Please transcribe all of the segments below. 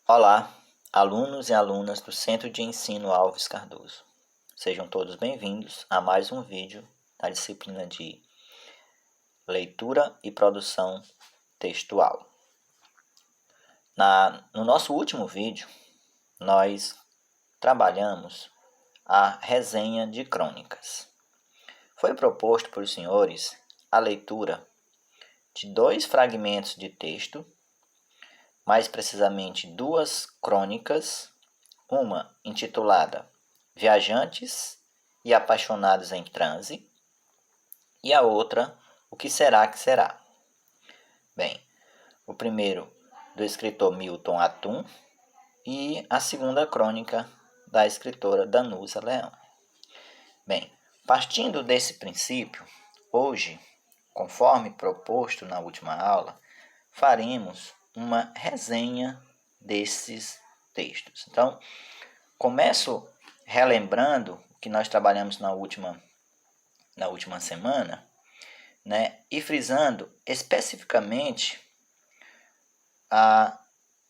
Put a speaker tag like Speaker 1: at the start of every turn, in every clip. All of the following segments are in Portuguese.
Speaker 1: Olá, alunos e alunas do Centro de Ensino Alves Cardoso. Sejam todos bem-vindos a mais um vídeo da disciplina de Leitura e Produção Textual. No nosso último vídeo, nós trabalhamos a resenha de crônicas. Foi proposto por os senhores a leitura de 2 fragmentos de texto, mais precisamente 2 crônicas, uma intitulada Viajantes e Apaixonados em Transe, e a outra, O que será que será? Bem, o primeiro do escritor Milton Atum e a segunda crônica da escritora Danusa Leão. Bem, partindo desse princípio, hoje, conforme proposto na última aula, faremos uma resenha desses textos. Então, começo relembrando o que nós trabalhamos na última semana, né? E frisando especificamente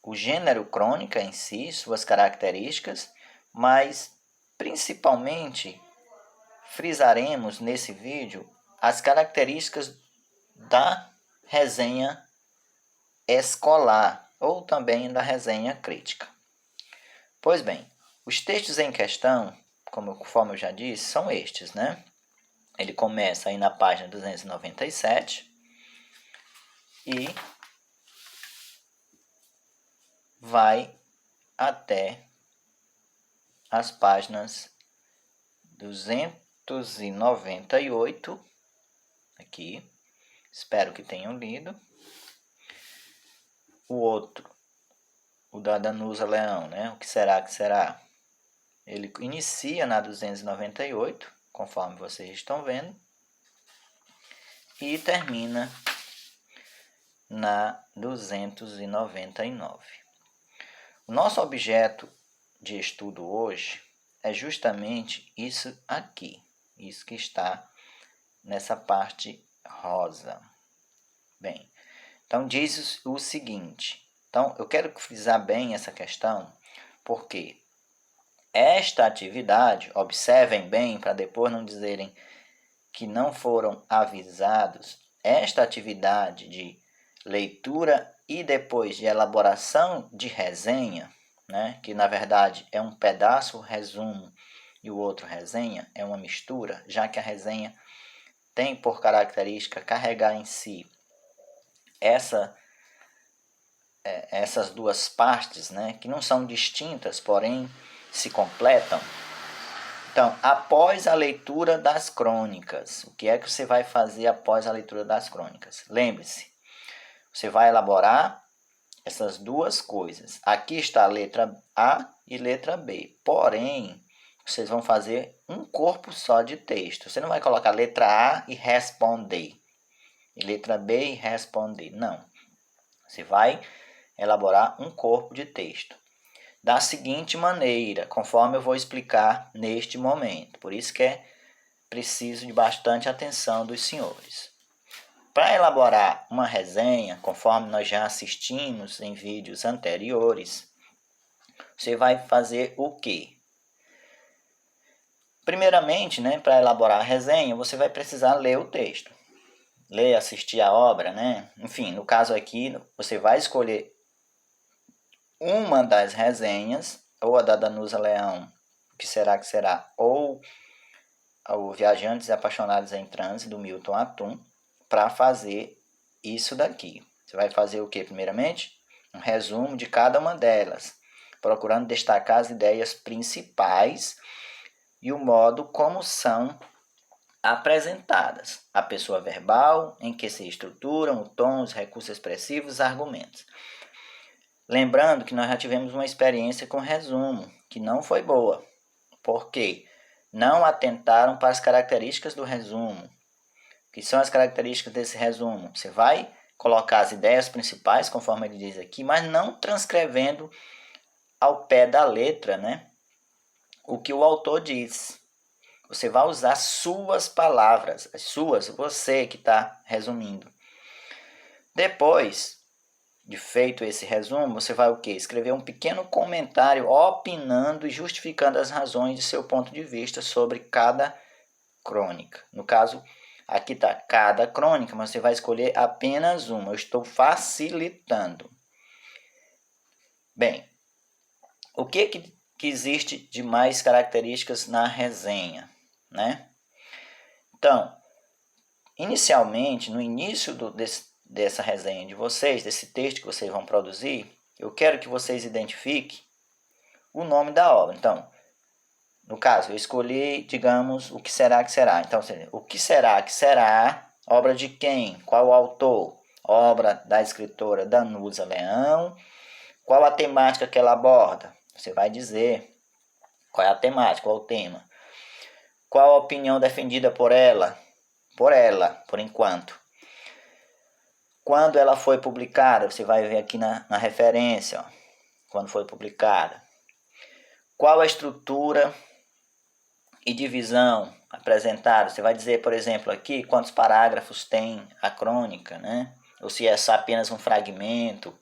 Speaker 1: o gênero crônica em si, suas características, mas principalmente frisaremos nesse vídeo as características da resenha escolar ou também da resenha crítica. Pois bem, os textos em questão, conforme eu já disse, são estes, né? Ele começa aí na página 297 e vai até as páginas 298, aqui, espero que tenham lido. O outro, o da Danusa Leão, né? O que será que será? Ele inicia na 298, conforme vocês estão vendo, e termina na 299. O nosso objeto de estudo hoje é justamente isso aqui, isso que está nessa parte rosa. Bem, então diz o seguinte, então eu quero frisar bem essa questão, porque esta atividade, observem bem para depois não dizerem que não foram avisados, esta atividade de leitura e depois de elaboração de resenha, né, que na verdade é um pedaço resumo e o outro resenha, é uma mistura, já que a resenha tem por característica carregar em si essas duas partes, né, que não são distintas, porém se completam. Então, após a leitura das crônicas, o que é que você vai fazer após a leitura das crônicas? Lembre-se, você vai elaborar essas duas coisas. Aqui está a letra A e letra B. Porém, vocês vão fazer um corpo só de texto. Você não vai colocar letra A e responder, e letra B e responder. Não. Você vai elaborar um corpo de texto da seguinte maneira, conforme eu vou explicar neste momento. Por isso que é preciso de bastante atenção dos senhores. Para elaborar uma resenha, conforme nós já assistimos em vídeos anteriores, você vai fazer o quê? Primeiramente, né, para elaborar a resenha, você vai precisar ler o texto. Ler, assistir a obra, né? Enfim, no caso aqui, você vai escolher uma das resenhas, ou a da Danusa Leão, O que será que será, ou o Viajantes e Apaixonados em Transe, do Milton Atum, para fazer isso daqui. Você vai fazer o que primeiramente? Um resumo de cada uma delas, procurando destacar as ideias principais e o modo como são apresentadas. A pessoa verbal, em que se estruturam o tom, os recursos expressivos, os argumentos. Lembrando que nós já tivemos uma experiência com resumo, que não foi boa. Por quê? Não atentaram para as características do resumo. O que são as características desse resumo? Você vai colocar as ideias principais, conforme ele diz aqui, mas não transcrevendo ao pé da letra, né, o que o autor diz. Você vai usar suas palavras, as suas, você que está resumindo. Depois, de feito esse resumo, você vai o quê? Escrever um pequeno comentário opinando e justificando as razões de seu ponto de vista sobre cada crônica. No caso, aqui está cada crônica, mas você vai escolher apenas uma. Eu estou facilitando. Bem, o que existe de mais características na resenha, né? Então, inicialmente, no início dessa resenha de vocês, desse texto que vocês vão produzir, eu quero que vocês identifiquem o nome da obra. Então, no caso, eu escolhi, digamos, o que será que será. Então, o que será que será? Obra de quem? Qual o autor? Obra da escritora Danusa Leão. Qual a temática que ela aborda? Você vai dizer qual é a temática, qual é o tema. Qual a opinião defendida por ela? Por enquanto. Quando ela foi publicada, você vai ver aqui na referência, ó, quando foi publicada. Qual a estrutura e divisão apresentada? Você vai dizer, por exemplo, aqui quantos parágrafos tem a crônica, né? Ou se é só apenas um fragmento.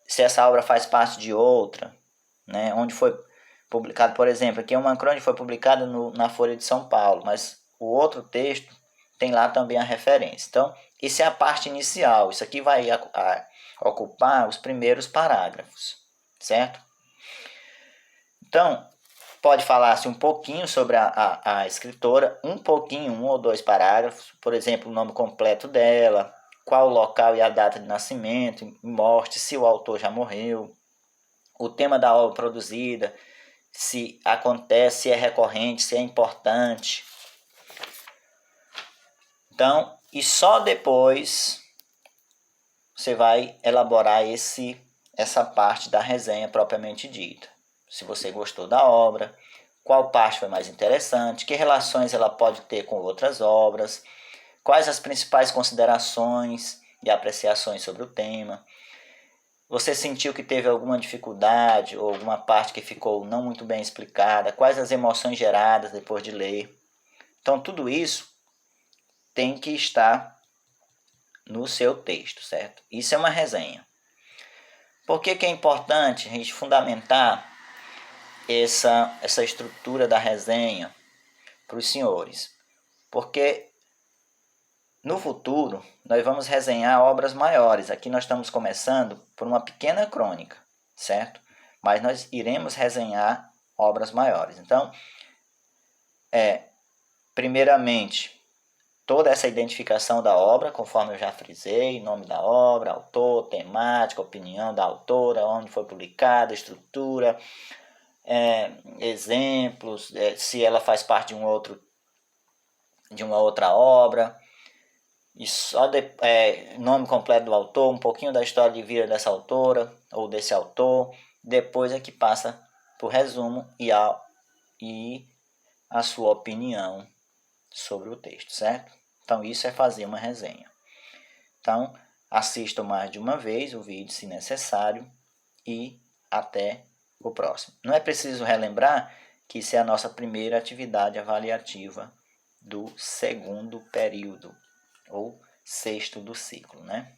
Speaker 1: Se essa obra faz parte de outra, né? Onde foi publicado, por exemplo, aqui uma crônica foi publicada na Folha de São Paulo, mas o outro texto tem lá também a referência. Então, isso é a parte inicial. Isso aqui vai ocupar os primeiros parágrafos, certo? Então, pode falar-se um pouquinho sobre a escritora, um pouquinho, 1 ou 2 parágrafos, por exemplo, o nome completo dela, qual o local e a data de nascimento e morte, se o autor já morreu, o tema da obra produzida, se acontece, se é recorrente, se é importante. Então, e só depois você vai elaborar essa parte da resenha propriamente dita. Se você gostou da obra, qual parte foi mais interessante, que relações ela pode ter com outras obras, quais as principais considerações e apreciações sobre o tema. Você sentiu que teve alguma dificuldade ou alguma parte que ficou não muito bem explicada, quais as emoções geradas depois de ler. Então, tudo isso tem que estar no seu texto, certo? Isso é uma resenha. Por que é importante a gente fundamentar essa estrutura da resenha para os senhores? Porque no futuro nós vamos resenhar obras maiores. Aqui nós estamos começando por uma pequena crônica, certo? Mas nós iremos resenhar obras maiores. Então, primeiramente, toda essa identificação da obra, conforme eu já frisei, nome da obra, autor, temática, opinião da autora, onde foi publicada, estrutura, exemplos, se ela faz parte de uma outra obra, e só nome completo do autor, um pouquinho da história de vida dessa autora ou desse autor, depois é que passa por resumo e a sua opinião sobre o texto, certo? Então isso é fazer uma resenha. Então assistam mais de uma vez o vídeo se necessário e até o próximo. Não é preciso relembrar que isso é a nossa primeira atividade avaliativa do segundo período ou sexto do ciclo, né?